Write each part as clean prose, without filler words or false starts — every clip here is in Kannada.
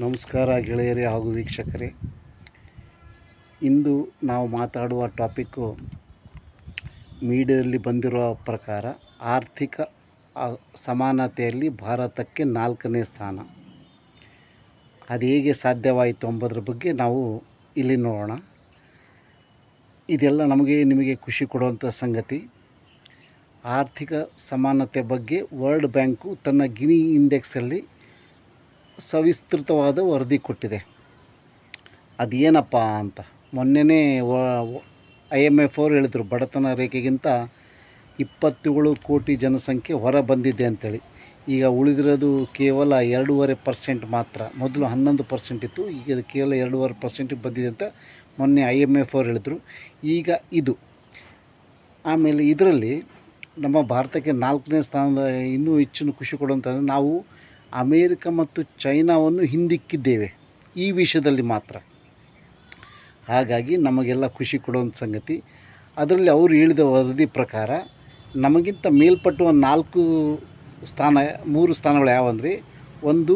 ನಮಸ್ಕಾರ ಗೆಳೆಯರೇ ಹಾಗೂ ವೀಕ್ಷಕರೇ. ಇಂದು ನಾವು ಮಾತಾಡುವ ಟಾಪಿಕ್ಕು ಮೀಡಿಯಾದಲ್ಲಿ ಬಂದಿರುವ ಪ್ರಕಾರ ಆರ್ಥಿಕ ಸಮಾನತೆಯಲ್ಲಿ ಭಾರತಕ್ಕೆ 4ನೇ ಸ್ಥಾನ. ಅದು ಹೇಗೆ ಸಾಧ್ಯವಾಯಿತು ಎಂಬುದರ ಬಗ್ಗೆ ನಾವು ಇಲ್ಲಿ ನೋಡೋಣ. ಇದೆಲ್ಲ ನಿಮಗೆ ಖುಷಿ ಕೊಡುವಂಥ ಸಂಗತಿ. ಆರ್ಥಿಕ ಸಮಾನತೆ ಬಗ್ಗೆ ವರ್ಲ್ಡ್ ಬ್ಯಾಂಕು ತನ್ನ ಗಿನಿ ಇಂಡೆಕ್ಸಲ್ಲಿ ಸವಿಸ್ತೃತವಾದ ವರದಿ ಕೊಟ್ಟಿದೆ. ಅದೇನಪ್ಪ ಅಂತ ಮೊನ್ನೆನೇ IMF ಅವರು ಹೇಳಿದರು, ಬಡತನ ರೇಖೆಗಿಂತ 27 ಕೋಟಿ ಜನಸಂಖ್ಯೆ ಹೊರ ಬಂದಿದೆ ಅಂಥೇಳಿ. ಈಗ ಉಳಿದಿರೋದು ಕೇವಲ 2.5% ಮಾತ್ರ. ಮೊದಲು 11% ಇತ್ತು, ಈಗ ಅದು ಕೇವಲ 2.5% ಬಂದಿದೆ ಅಂತ ಮೊನ್ನೆ IMF ಅವರು ಹೇಳಿದರು. ಈಗ ಇದು ಆಮೇಲೆ ಇದರಲ್ಲಿ ನಮ್ಮ ಭಾರತಕ್ಕೆ 4ನೇ ಸ್ಥಾನದ ಇನ್ನೂ ಹೆಚ್ಚು ಖುಷಿ ಕೊಡುವಂಥದ್ದು, ನಾವು ಅಮೇರಿಕ ಮತ್ತು ಚೈನಾವನ್ನು ಹಿಂದಿಕ್ಕಿದ್ದೇವೆ ಈ ವಿಷಯದಲ್ಲಿ ಮಾತ್ರ. ಹಾಗಾಗಿ ನಮಗೆಲ್ಲ ಖುಷಿ ಕೊಡುವಂಥ ಸಂಗತಿ. ಅದರಲ್ಲಿ ಅವರು ಹೇಳಿದ ವರದಿ ಪ್ರಕಾರ ನಮಗಿಂತ ಮೇಲ್ಪಟ್ಟುವ 3 ಸ್ಥಾನಗಳು ಯಾವಂದರೆ, ಒಂದು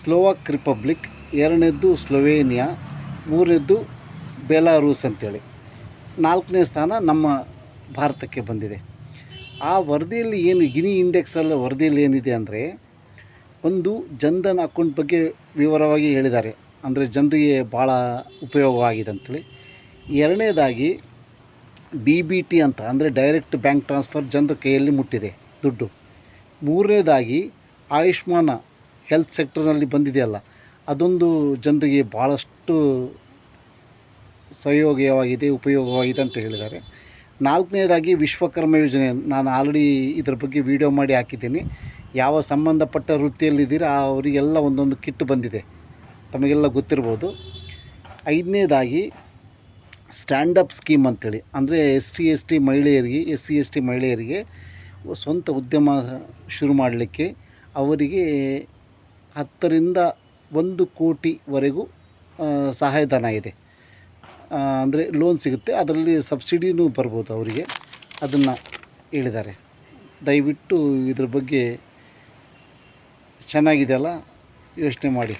ಸ್ಲೋವಾಕ್ ರಿಪಬ್ಲಿಕ್, 2ನೇದ್ದು ಸ್ಲೋವೇನಿಯಾ, 3ನೇದ್ದು ಬೆಲಾರೂಸ್ ಅಂತೇಳಿ. 4ನೇ ಸ್ಥಾನ ನಮ್ಮ ಭಾರತಕ್ಕೆ ಬಂದಿದೆ. ಆ ವರದಿಯಲ್ಲಿ ಏನು ಗಿನಿ ಇಂಡೆಕ್ಸಲ್ಲಿ ವರದಿಯಲ್ಲಿ ಏನಿದೆ ಅಂದರೆ, ಒಂದು ಜನ್ಧನ್ ಅಕೌಂಟ್ ಬಗ್ಗೆ ವಿವರವಾಗಿ ಹೇಳಿದ್ದಾರೆ, ಅಂದರೆ ಜನರಿಗೆ ಭಾಳ ಉಪಯೋಗವಾಗಿದೆ ಅಂಥೇಳಿ. 2ನೇದಾಗಿ DBT ಅಂತ, ಅಂದರೆ ಡೈರೆಕ್ಟ್ ಬ್ಯಾಂಕ್ ಟ್ರಾನ್ಸ್ಫರ್ ಜನರ ಕೈಯಲ್ಲಿ ಮುಟ್ಟಿದೆ ದುಡ್ಡು. 3ನೇದಾಗಿ ಆಯುಷ್ಮಾನ್ ಹೆಲ್ತ್ ಸೆಕ್ಟರ್ನಲ್ಲಿ ಬಂದಿದೆಯಲ್ಲ, ಅದೊಂದು ಜನರಿಗೆ ಭಾಳಷ್ಟು ಸಹಯೋಗವಾಗಿದೆ, ಉಪಯೋಗವಾಗಿದೆ ಅಂತ ಹೇಳಿದ್ದಾರೆ. 4ನೇದಾಗಿ ವಿಶ್ವಕರ್ಮ ಯೋಜನೆ. ನಾನು ಆಲ್ರೆಡಿ ಇದ್ರ ಬಗ್ಗೆ ವಿಡಿಯೋ ಮಾಡಿ ಹಾಕಿದ್ದೀನಿ. ಯಾವ ಸಂಬಂಧಪಟ್ಟ ವೃತ್ತಿಯಲ್ಲಿದ್ದೀರ ಅವರಿಗೆಲ್ಲ ಒಂದೊಂದು ಕಿಟ್ ಬಂದಿದೆ, ತಮಗೆಲ್ಲ ಗೊತ್ತಿರ್ಬೋದು. 5ನೇದಾಗಿ ಸ್ಟ್ಯಾಂಡಪ್ ಸ್ಕೀಮ್ ಅಂಥೇಳಿ, ಅಂದರೆ ST ಮಹಿಳೆಯರಿಗೆ, SC ಮಹಿಳೆಯರಿಗೆ ಸ್ವಂತ ಉದ್ಯಮ ಶುರು ಮಾಡಲಿಕ್ಕೆ ಅವರಿಗೆ 10ರಿಂದ 1 ಕೋಟಿವರೆಗೂ ಸಹಾಯಧನ ಇದೆ, ಅಂದರೆ ಲೋನ್ ಸಿಗುತ್ತೆ, ಅದರಲ್ಲಿ ಸಬ್ಸಿಡಿನೂ ಬರ್ಬೋದು ಅವರಿಗೆ. ಅದನ್ನು ಹೇಳಿದ್ದಾರೆ. ದಯವಿಟ್ಟು ಇದ್ರ ಬಗ್ಗೆ ಚೆನ್ನಾಗಿದೆಯಲ್ಲ, ಯೋಚನೆ ಮಾಡಿ.